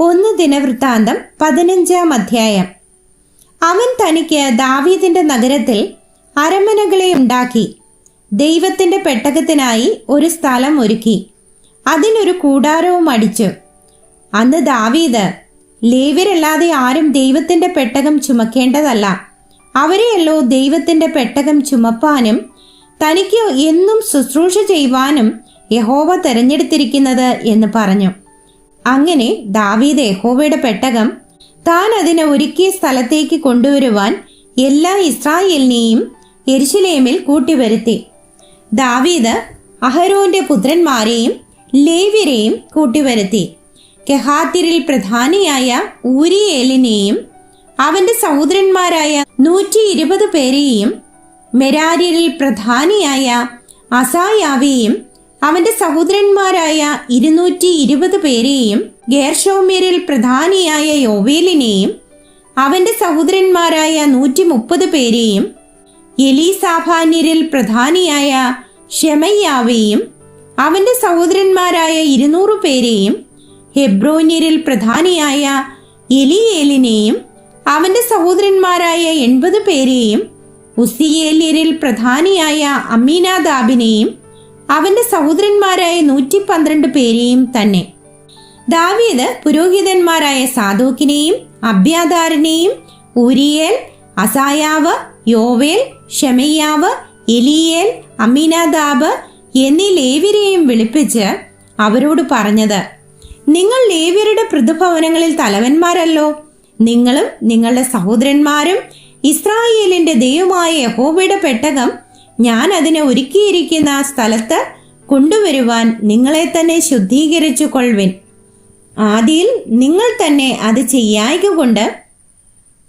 1 ദിനവൃത്താന്തം 15-ാം അധ്യായം. അവൻ തനിക്ക് ദാവീദിന്റെ നഗരത്തിൽ അരമനകളെ ഉണ്ടാക്കി ദൈവത്തിന്റെ പെട്ടകത്തിനായി ഒരു സ്ഥലം ഒരുക്കി അതിനൊരു കൂടാരവും അടിച്ചു. അന്ന് ദാവീദ്, ലേവ്യരല്ലാതെ ആരും ദൈവത്തിന്റെ പെട്ടകം ചുമക്കേണ്ടതല്ല, അവരെയല്ലോ ദൈവത്തിന്റെ പെട്ടകം ചുമപ്പാനും തനിക്ക് എന്നും ശുശ്രൂഷ ചെയ്യുവാനും യഹോവ തെരഞ്ഞെടുത്തിരിക്കുന്നത് എന്ന് പറഞ്ഞു. അങ്ങനെ ദാവീദ് യഹോവയുടെ പെട്ടകം താൻ അതിനെ ഒരുക്കിയ സ്ഥലത്തേക്ക് കൊണ്ടുവരുവാൻ എല്ലാ ഇസ്രായേലിനെയും യെരുശലേമിൽ കൂട്ടിവരുത്തി. ദാവീദ് അഹരോന്റെ പുത്രന്മാരെയും ലേവ്യരെയും കൂട്ടിവരുത്തി. കെഹാത്യരിൽ പ്രധാനിയായ ഊരിയേലിനെയും അവന്റെ സഹോദരന്മാരായ 120 പേരെയും, മെരാര്യരിൽ പ്രധാനിയായ അസായാവെയും അവന്റെ സഹോദരന്മാരായ 220 പേരെയും, ഗേർഷോമ്യരിൽ പ്രധാനിയായ യോവേലിനെയും അവന്റെ സഹോദരന്മാരായ 130 പേരെയും, എലീസാഫാന്യരിൽ പ്രധാനിയായ ഷെമയ്യാവെയും അവന്റെ സഹോദരന്മാരായ 200 പേരെയും, ഹെബ്രോന്യരിൽ പ്രധാനിയായ എലിയേലിനെയും അവന്റെ സഹോദരന്മാരായ 80 പേരെയും, ഉസിയേല്യരിൽ പ്രധാനിയായ അമ്മീനാദാബിനെയും അവന്റെ സഹോദരന്മാരായ 112 പേരെയും തന്നെ. ദാവീദ് പുരോഹിതന്മാരായ സാദോക്കിനെയും അബ്യാഥാരിനെയും, ഊരിയേൽ, അസായാവ്, യോവേൽ, ഷെമയ്യാവ്, എലിയേൽ, അമ്മീനാദാബ് എന്നീ ലേവ്യരെയും വിളിപ്പിച്ച് അവരോട് പറഞ്ഞത്, നിങ്ങൾ ലേവ്യരുടെ പൃഥുഭവനങ്ങളിൽ തലവന്മാരല്ലോ. നിങ്ങളും നിങ്ങളുടെ സഹോദരന്മാരും ഇസ്രായേലിന്റെ ദൈവമായ യഹോവയുടെ പെട്ടകം ഞാൻ അതിനെ ഒരുക്കിയിരിക്കുന്ന സ്ഥലത്ത് കൊണ്ടുവരുവാൻ നിങ്ങളെ തന്നെ ശുദ്ധീകരിച്ചു കൊള്ളുവിൻ. ആദിയിൽ നിങ്ങൾ തന്നെ അത് ചെയ്യായ്ക കൊണ്ട്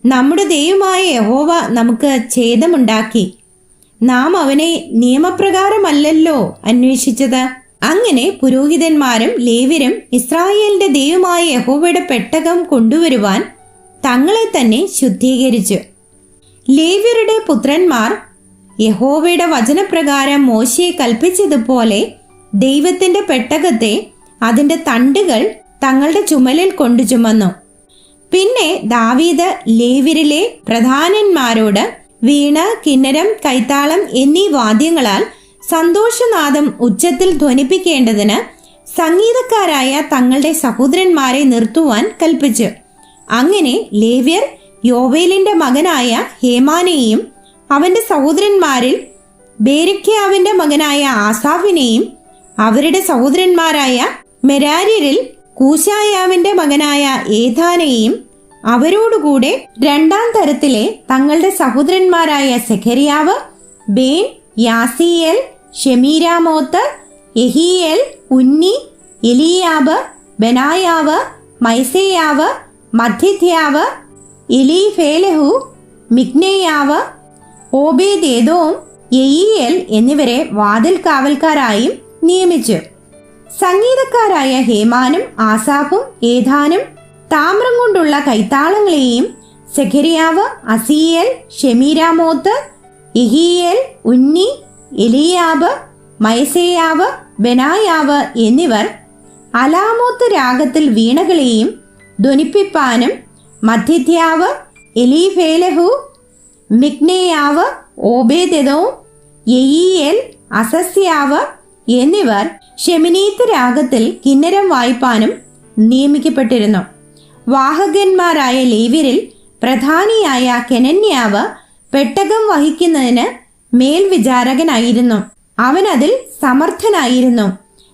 നമ്മുടെ ദൈവമായ യഹോവ നമുക്ക് ഛേദമുണ്ടാക്കി. നാം അവനെ നിയമപ്രകാരമല്ലല്ലോ അന്വേഷിച്ചത്. അങ്ങനെ പുരോഹിതന്മാരും ലേവ്യരും ഇസ്രായേലിന്റെ ദൈവമായ യഹോവയുടെ പെട്ടകം കൊണ്ടുവരുവാൻ തങ്ങളെ തന്നെ ശുദ്ധീകരിച്ചു. ലേവ്യരുടെ പുത്രന്മാർ യഹോവയുടെ വചനപ്രകാരം മോശയെ കൽപ്പിച്ചതുപോലെ ദൈവത്തിന്റെ പെട്ടകത്തെ അതിന്റെ തണ്ടുകൾ തങ്ങളുടെ ചുമലിൽ കൊണ്ടു ചുമന്നു. പിന്നെ ദാവീദ് ലേവ്യരിലെ പ്രധാനന്മാരോട് വീണ, കിന്നരം, കൈത്താളം എന്നീ വാദ്യങ്ങളാൽ സന്തോഷനാദം ഉച്ചത്തിൽ ധ്വനിപ്പിക്കേണ്ടതിന് സംഗീതക്കാരായ തങ്ങളുടെ സഹോദരന്മാരെ നിർത്തുവാൻ കൽപ്പിച്ചു. അങ്ങനെ ലേവ്യർ യോവേലിന്റെ മകനായ ഹേമാനെയും അവന്റെ സഹോദരന്മാരിൽ ബേരെഖ്യാവിന്റെ മകനായ ആസാഫിനെയും അവരുടെ സഹോദരന്മാരായ മെരാര്യരിൽ കൂശായാവിന്റെ മകനായ ഏഥാനെയും അവരോടുകൂടെ 2-ാം തരത്തിലെ തങ്ങളുടെ സഹോദരന്മാരായ സെഖര്യാവ്, ബേൻ, യാസിയേൽ, ഷെമീരാമോത്ത്, യെഹീയേൽ, ഉന്നി, എലിയാബ്, ബെനായാവ്, മൈസേയാവ്, മദ്ദിഥ്യാവ്, എലീഫേലഹു, മിഗ്നേയാവ്, ഓബേദേദോം, യെയീയേൽ എന്നിവരെ വാതിൽ കാവൽക്കാരായും നിയമിച്ചു. സംഗീതക്കാരായ ഹേമാനും ആസാഫും ഏഥാനും താമ്രം കൊണ്ടുള്ള കൈത്താളങ്ങളെയും സെഖര്യാവ്, അസീയേൽ, ഷെമീരാമോത്ത്, യെഹീയേൽ, ഉന്നി, എലിയാബ്, മൈസേയാവ്, ബെനായാവ് എന്നിവർ അലാമോത്ത് രാഗത്തിൽ വീണകളെയും ധ്വനിപ്പിപ്പാനും, മദ്ദിഥ്യാവ്, എലീഫേലഹു, മിഗ്നേയാവ്, ഓബേദെദോം, യെയീയേൽ, അസസ്യാവ് എന്നിവർ ഷെമിനീത്ത് രാഗത്തിൽ കിന്നരം വായിപ്പാനും നിയമിക്കപ്പെട്ടിരുന്നു. വാഹകന്മാരായ ലേവ്യരിൽ പ്രധാനിയായ കെനന്യാവ് പെട്ടകം വഹിക്കുന്നതിന് മേൽവിചാരകനായിരുന്നു. അവൻ അതിൽ സമർത്ഥനായിരുന്നു.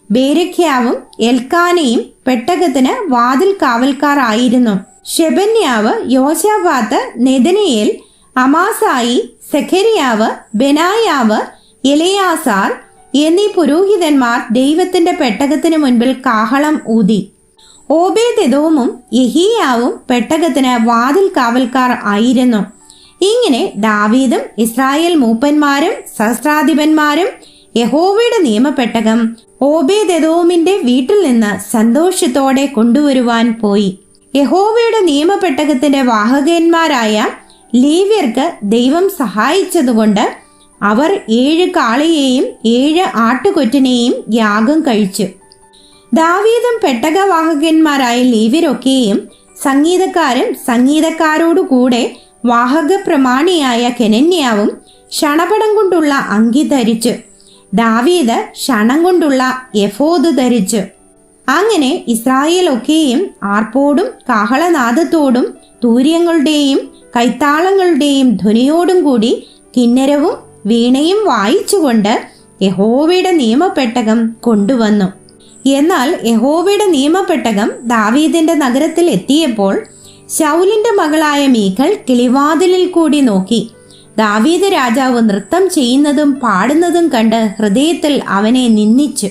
ബേരെഖ്യാവും എൽക്കാനയും പെട്ടകത്തിന് വാതിൽ കാവൽക്കാർ ആയിരുന്നു. ഷെബന്യാവ്, യോശാഫാത്ത്, നെഥനയേൽ, അമാസായി, സെഖര്യാവ്, ബെനായാവ്, എലെയാസാർ എന്നീ പുരോഹിതന്മാർ ദൈവത്തിന്റെ പെട്ടകത്തിന് മുൻപിൽ കാഹളം ഊതി. ഓബേദെദോമും യെഹീയാവും പെട്ടകത്തിന് വാതിൽ കാവൽക്കാർ ആയിരുന്നു. ഇങ്ങനെ ദാവീദും ഇസ്രായേൽ മൂപ്പന്മാരും സഹസ്രാധിപന്മാരും യഹോവയുടെ നിയമപ്പെട്ടകം ഓബേദെദോമിന്റെ വീട്ടിൽ നിന്ന് സന്തോഷത്തോടെ കൊണ്ടുവരുവാൻ പോയി. യഹോവയുടെ നിയമപ്പെട്ടകത്തിന്റെ വാഹകന്മാരായ ലേവ്യർക്ക് ദൈവം സഹായിച്ചതുകൊണ്ട് അവർ 7 കാളയെയും 7 ആട്ടുകൊറ്റനെയും യാഗം കഴിച്ചു. ദാവീദും പെട്ടകവാഹകന്മാരായ ലേവ്യരൊക്കെയും സംഗീതക്കാരും സംഗീതക്കാരോടുകൂടെ വാഹക പ്രമാണിയായ കെനന്യാവും ശണപടം കൊണ്ടുള്ള അങ്കി ധരിച്ചു. ദാവീദ് ക്ഷണം കൊണ്ടുള്ള എഫോദ് ധരിച്ചു. അങ്ങനെ ഇസ്രായേൽ ഒക്കെയും ആർപ്പോടും കാഹളനാദത്തോടും തൂര്യങ്ങളുടെയും കൈത്താളങ്ങളുടെയും ധ്വനിയോടും കൂടി കിന്നരവും വീണയും വായിച്ചുകൊണ്ട് യഹോവയുടെ നിയമപ്പെട്ടകം കൊണ്ടുവന്നു. എന്നാൽ യഹോവയുടെ നിയമപ്പെട്ടകം ദാവീദിന്റെ നഗരത്തിൽ എത്തിയപ്പോൾ ശൗലിന്റെ മകളായ മീഖൾ കിളിവാതിലിൽ കൂടി നോക്കി. ദാവീദ് രാജാവ് നൃത്തം ചെയ്യുന്നതും പാടുന്നതും കണ്ട് ഹൃദയത്തിൽ അവനെ നിന്ദിച്ചു.